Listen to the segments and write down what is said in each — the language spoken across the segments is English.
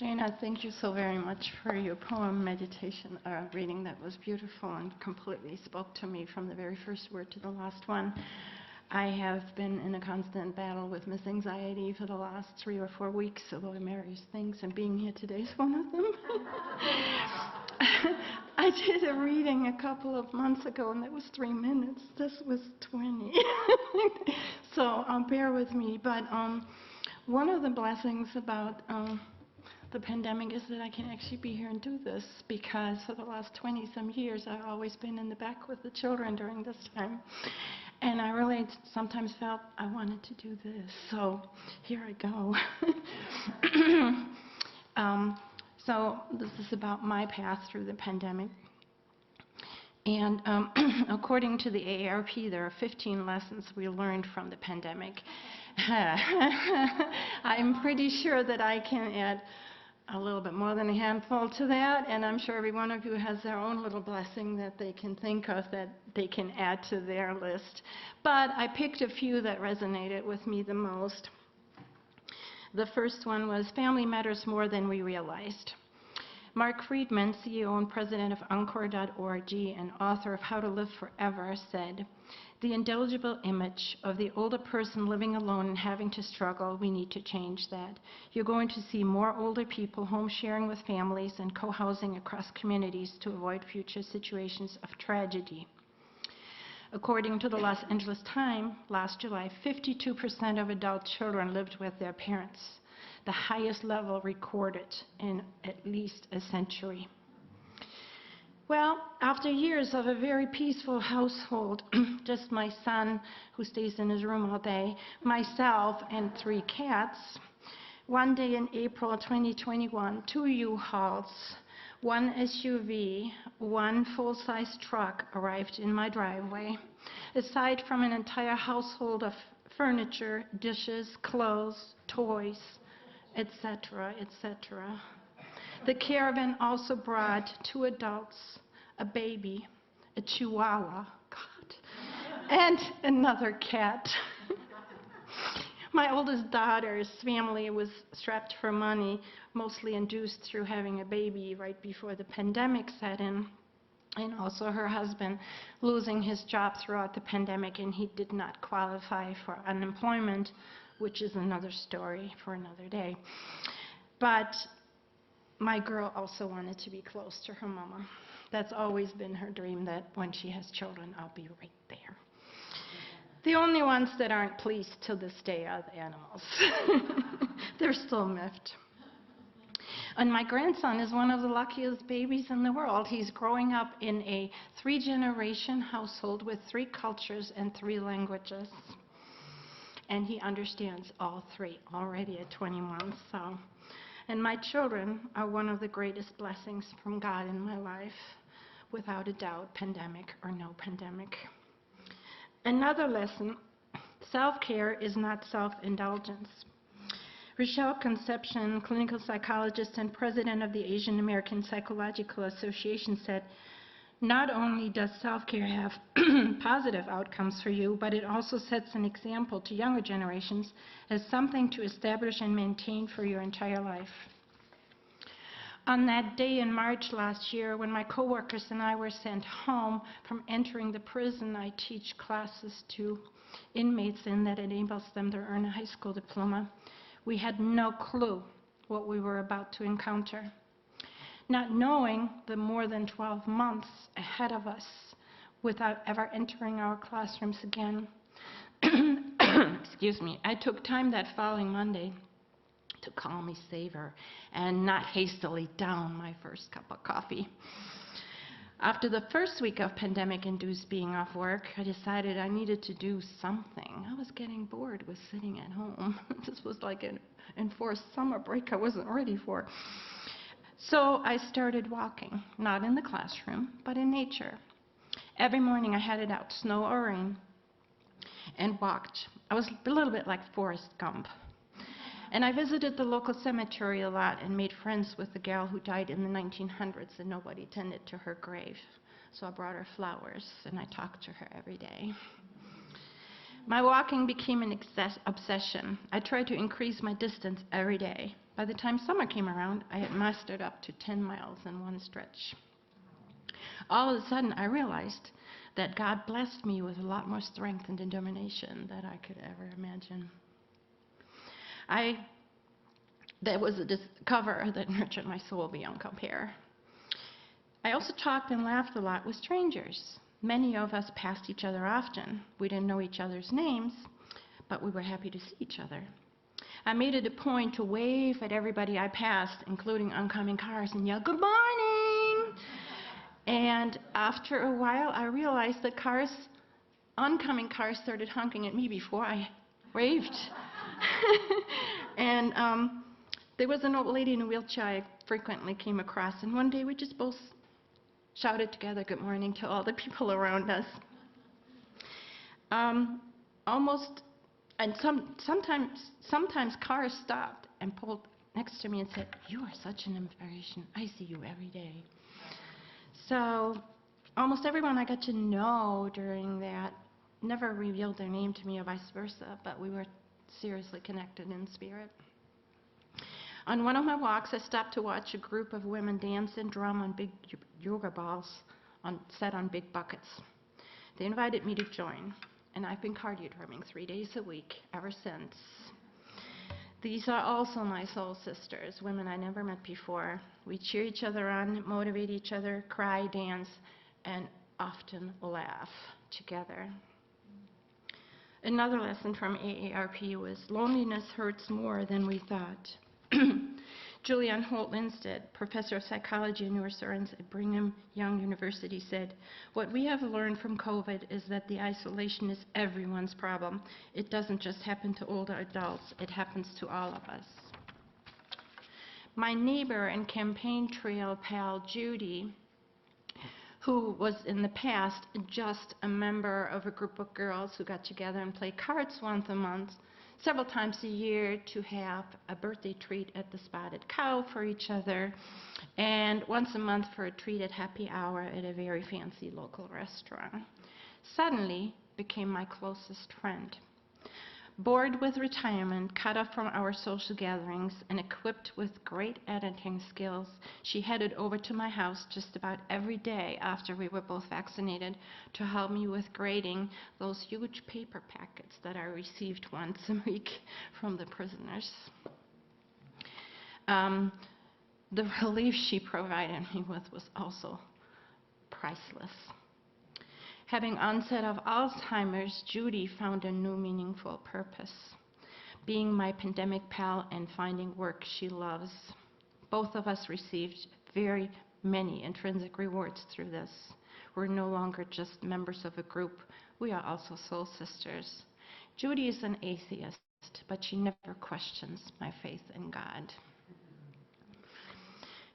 Jana, thank you so very much for your poem meditation reading. That was beautiful and completely spoke to me from the very first word to the last one. I have been in a constant battle with Miss Anxiety for the last 3 or 4 weeks about various things, and being here today is one of them. I did a reading a couple of months ago, and that was 3 minutes. This was 20. So bear with me. But one of the blessings about the pandemic is that I can actually be here and do this, because for the last 20-some years I've always been in the back with the children during this time. And I really sometimes felt I wanted to do this. So here I go. So this is about my path through the pandemic. And according to the AARP, there are 15 lessons we learned from the pandemic. I'm pretty sure that I can add a little bit more than a handful to that, and I'm sure every one of you has their own little blessing that they can think of that they can add to their list. But I picked a few that resonated with me the most. The first one was family matters more than we realized. Mark Friedman, CEO and president of Encore.org and author of How to Live Forever, said, "The indelible image of the older person living alone and having to struggle, we need to change that. You're going to see more older people home sharing with families and co-housing across communities to avoid future situations of tragedy." According to the Los Angeles Times, last July, 52% of adult children lived with their parents, the highest level recorded in at least a century. Well, after years of a very peaceful household, just my son, who stays in his room all day, myself, and 3 cats, one day in April 2021, 2 U-Hauls, 1 SUV, 1 full-size truck arrived in my driveway. Aside from an entire household of furniture, dishes, clothes, toys, etc., etc. The caravan also brought 2 adults, a baby, a chihuahua, God, and another cat. My oldest daughter's family was strapped for money, mostly induced through having a baby right before the pandemic set in, and also her husband losing his job throughout the pandemic, and he did not qualify for unemployment, which is another story for another day. But my girl also wanted to be close to her mama. That's always been her dream, that when she has children, I'll be right there. The only ones that aren't pleased to this day are the animals. They're still miffed. And my grandson is one of the luckiest babies in the world. He's growing up in a 3-generation household with 3 cultures and 3 languages. And he understands all 3 already at 21. So. And my children are one of the greatest blessings from God in my life, without a doubt, pandemic or no pandemic. Another lesson, self-care is not self-indulgence. Rochelle Concepcion, clinical psychologist and president of the Asian American Psychological Association, said, "Not only does self-care have positive outcomes for you, but it also sets an example to younger generations as something to establish and maintain for your entire life." On that day in March last year, when my coworkers and I were sent home from entering the prison I teach classes to inmates in that enables them to earn a high school diploma, we had no clue what we were about to encounter. Not knowing the more than 12 months ahead of us without ever entering our classrooms again. Excuse me. I took time that following Monday to calmly savor and not hastily down my first cup of coffee. After the first week of pandemic-induced being off work, I decided I needed to do something. I was getting bored with sitting at home. This was like an enforced summer break I wasn't ready for. So I started walking, not in the classroom, but in nature. Every morning I headed out, snow or rain, and walked. I was a little bit like Forrest Gump. And I visited the local cemetery a lot and made friends with the gal who died in the 1900s and nobody tended to her grave. So I brought her flowers and I talked to her every day. My walking became an obsession. I tried to increase my distance every day, By the time summer came around, I had mastered up to 10 miles in one stretch. All of a sudden, I realized that God blessed me with a lot more strength and determination than I could ever imagine. That was a discover that nurtured my soul beyond compare. I also talked and laughed a lot with strangers. Many of us passed each other often. We didn't know each other's names, but we were happy to see each other. I made it a point to wave at everybody I passed, including oncoming cars, and yell, "Good morning!" And after a while, I realized that oncoming cars started honking at me before I waved. And there was an old lady in a wheelchair I frequently came across, and one day we just both shouted together good morning to all the people around us. Sometimes cars stopped and pulled next to me and said, "You are such an inspiration. I see you every day." So almost everyone I got to know during that never revealed their name to me or vice versa, but we were seriously connected in spirit. On one of my walks, I stopped to watch a group of women dance and drum on big yoga balls set on big buckets. They invited me to join, and I've been cardio drumming 3 days a week ever since. These are also my soul sisters, women I never met before. We cheer each other on, motivate each other, cry, dance, and often laugh together. Another lesson from AARP was loneliness hurts more than we thought. Julianne Holt-Linstead, professor of psychology and neuroscience at Brigham Young University, said, "What we have learned from COVID is that the isolation is everyone's problem. It doesn't just happen to older adults, it happens to all of us." My neighbor and campaign trail pal, Judy, who was in the past just a member of a group of girls who got together and played cards once a month, several times a year to have a birthday treat at the Spotted Cow for each other, and once a month for a treat at happy hour at a very fancy local restaurant, suddenly became my closest friend. Bored with retirement, cut off from our social gatherings, and equipped with great editing skills, she headed over to my house just about every day after we were both vaccinated to help me with grading those huge paper packets that I received once a week from the prisoners. The relief she provided me with was also priceless. Having onset of Alzheimer's, Judy found a new meaningful purpose, being my pandemic pal and finding work she loves. Both of us received very many intrinsic rewards through this. We're no longer just members of a group, we are also soul sisters. Judy is an atheist, but she never questions my faith in God.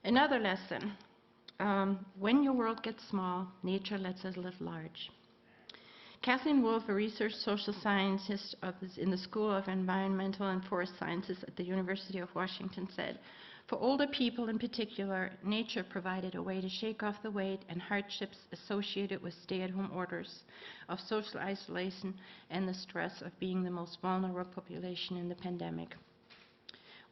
Another lesson. When your world gets small, nature lets us live large. Kathleen Wolfe, a research social scientist in the School of Environmental and Forest Sciences at the University of Washington, said, "For older people in particular, nature provided a way to shake off the weight and hardships associated with stay-at-home orders, of social isolation, and the stress of being the most vulnerable population in the pandemic."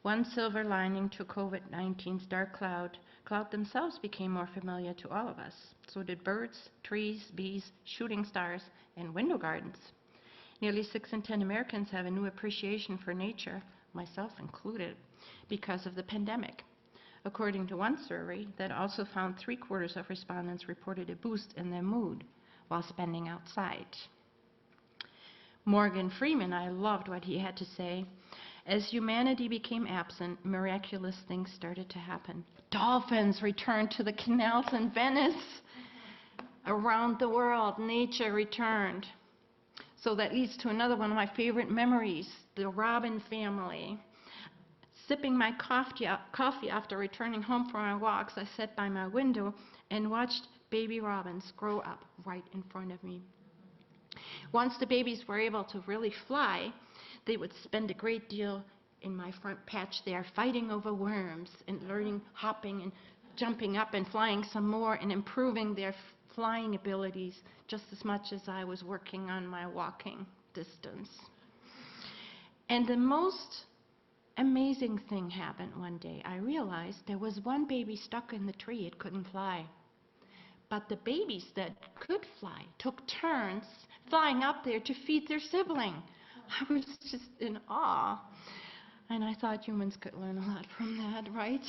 One silver lining to COVID-19's dark cloud themselves became more familiar to all of us. So did birds, trees, bees, shooting stars, and window gardens. Nearly 6 in 10 Americans have a new appreciation for nature, myself included, because of the pandemic. According to one survey that also found 3/4 of respondents reported a boost in their mood while spending outside. Morgan Freeman, I loved what he had to say. As humanity became absent, miraculous things started to happen. Dolphins returned to the canals in Venice. Around the world, nature returned. So that leads to another one of my favorite memories, the Robin family. Sipping my coffee after returning home from my walks, I sat by my window and watched baby robins grow up right in front of me. Once the babies were able to really fly, they would spend a great deal in my front patch there fighting over worms and learning hopping and jumping up and flying some more and improving their flying abilities just as much as I was working on my walking distance. And the most amazing thing happened one day. I realized there was one baby stuck in the tree. It couldn't fly. But the babies that could fly took turns flying up there to feed their sibling. I was just in awe. And I thought humans could learn a lot from that, right?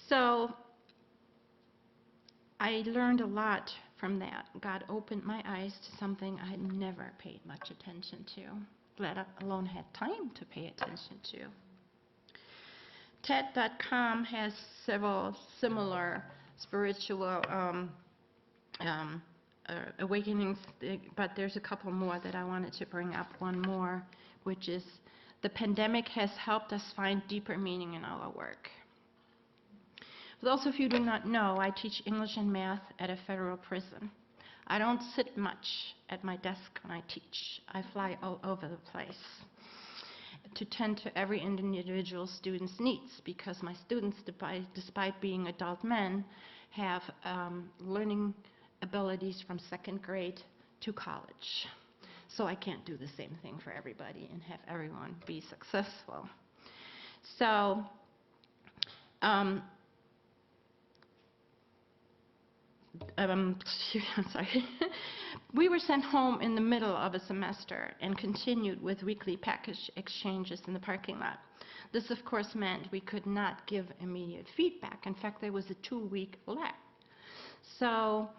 So I learned a lot from that. God opened my eyes to something I had never paid much attention to, let alone had time to pay attention to. TED.com has several similar spiritual awakenings, but there's a couple more that I wanted to bring up. One more, which is the pandemic has helped us find deeper meaning in our work. For those of you who do not know, I teach English and math at a federal prison. I don't sit much at my desk when I teach. I fly all over the place to tend to every individual student's needs, because my students, despite being adult men, have learning abilities from second grade to college. So I can't do the same thing for everybody and have everyone be successful. So I'm sorry. We were sent home in the middle of a semester and continued with weekly package exchanges in the parking lot. This, of course, meant we could not give immediate feedback. In fact, there was a 2-week lag. So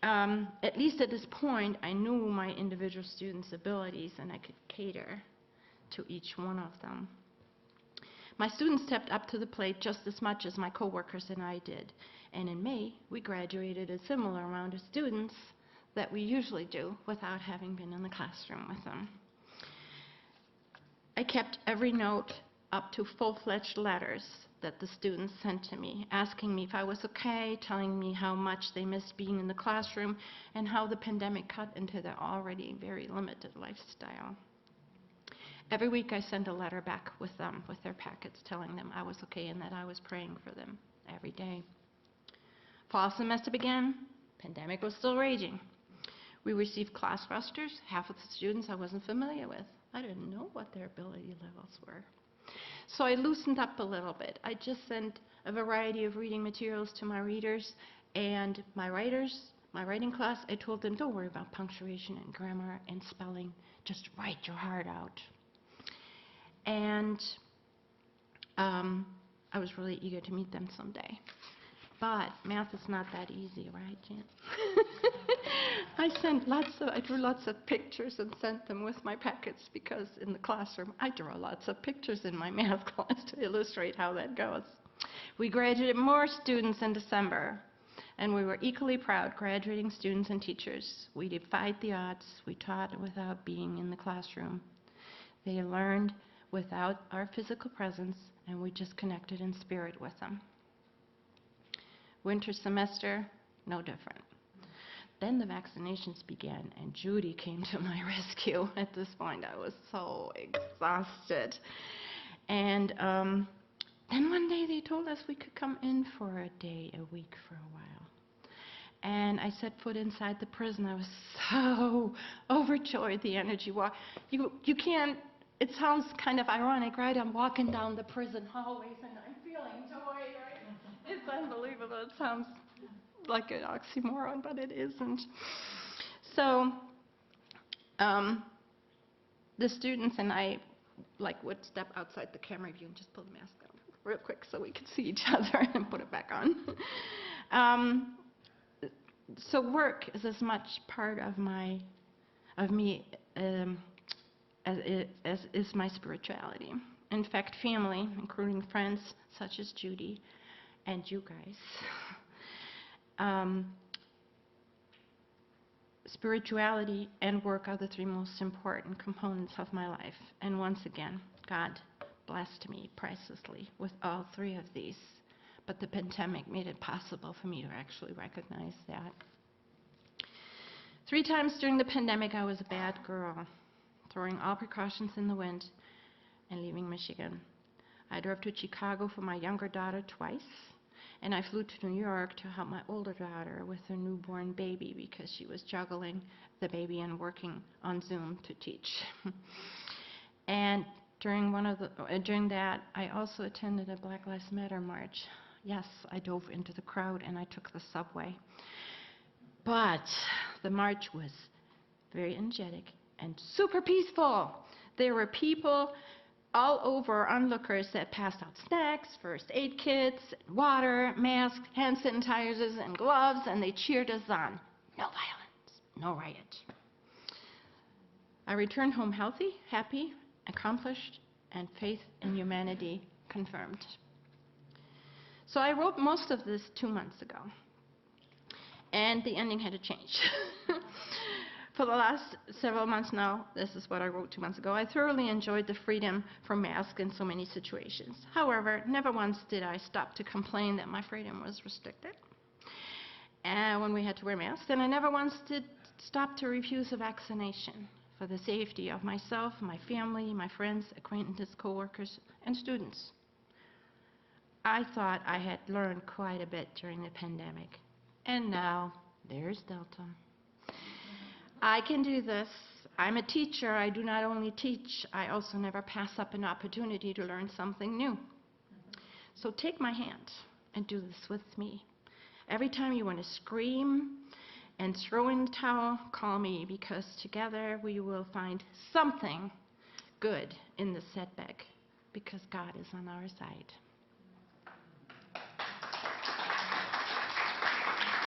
at least at this point, I knew my individual students' abilities, and I could cater to each one of them. My students stepped up to the plate just as much as my coworkers and I did. And in May, we graduated a similar amount of students that we usually do without having been in the classroom with them. I kept every note up to full-fledged letters that the students sent to me, asking me if I was okay, telling me how much they missed being in the classroom, and how the pandemic cut into their already very limited lifestyle. Every week I sent a letter back with them, with their packets, telling them I was okay and that I was praying for them every day. Fall semester began. Pandemic was still raging. We received class rosters. Half of the students I wasn't familiar with. I didn't know what their ability levels were. So I loosened up a little bit. I just sent a variety of reading materials to my readers, and my writing class, I told them, don't worry about punctuation and grammar and spelling. Just write your heart out. And I was really eager to meet them someday. But math is not that easy, right, Jan? I drew lots of pictures and sent them with my packets, because in the classroom I draw lots of pictures in my math class to illustrate how that goes. We graduated more students in December, and we were equally proud, graduating students and teachers. We defied the odds. We taught without being in the classroom. They learned without our physical presence, and we just connected in spirit with them. Winter semester, no different. Then the vaccinations began, and Judy came to my rescue. At this point, I was so exhausted. And then one day they told us we could come in for a day, a week, for a while. And I set foot inside the prison. I was so overjoyed, the energy. You can't, it sounds kind of ironic, right? I'm walking down the prison hallways and I'm feeling joy, right? It's unbelievable. It sounds like an oxymoron, but it isn't. So the students and I would step outside the camera view and just pull the mask down real quick so we could see each other and put it back on. So work is as much part of me as is my spirituality. In fact, family, including friends such as Judy and you guys, spirituality and work are the 3 most important components of my life. And once again, God blessed me pricelessly with all 3 of these. But the pandemic made it possible for me to actually recognize that. 3 times during the pandemic, I was a bad girl, throwing all precautions in the wind and leaving Michigan. I drove to Chicago for my younger daughter twice, and I flew to New York to help my older daughter with her newborn baby, because she was juggling the baby and working on Zoom to teach. And During that, I also attended a Black Lives Matter march. Yes, I dove into the crowd and I took the subway. But the march was very energetic and super peaceful. There were people all over, onlookers, that passed out snacks, first aid kits, water, masks, hand sanitizers, and gloves, and they cheered us on. No violence, no riot. I returned home healthy, happy, accomplished, and faith in humanity confirmed. So I wrote most of this 2 months ago, and the ending had to change. For the last several months now, this is what I wrote 2 months ago. I thoroughly enjoyed the freedom from masks in so many situations. However, never once did I stop to complain that my freedom was restricted and when we had to wear masks, and I never once did stop to refuse a vaccination for the safety of myself, my family, my friends, acquaintances, coworkers, and students. I thought I had learned quite a bit during the pandemic, and now there's Delta. I can do this. I'm a teacher. I do not only teach, I also never pass up an opportunity to learn something new. So take my hand and do this with me. Every time you want to scream and throw in the towel, call me, because together we will find something good in the setback, because God is on our side.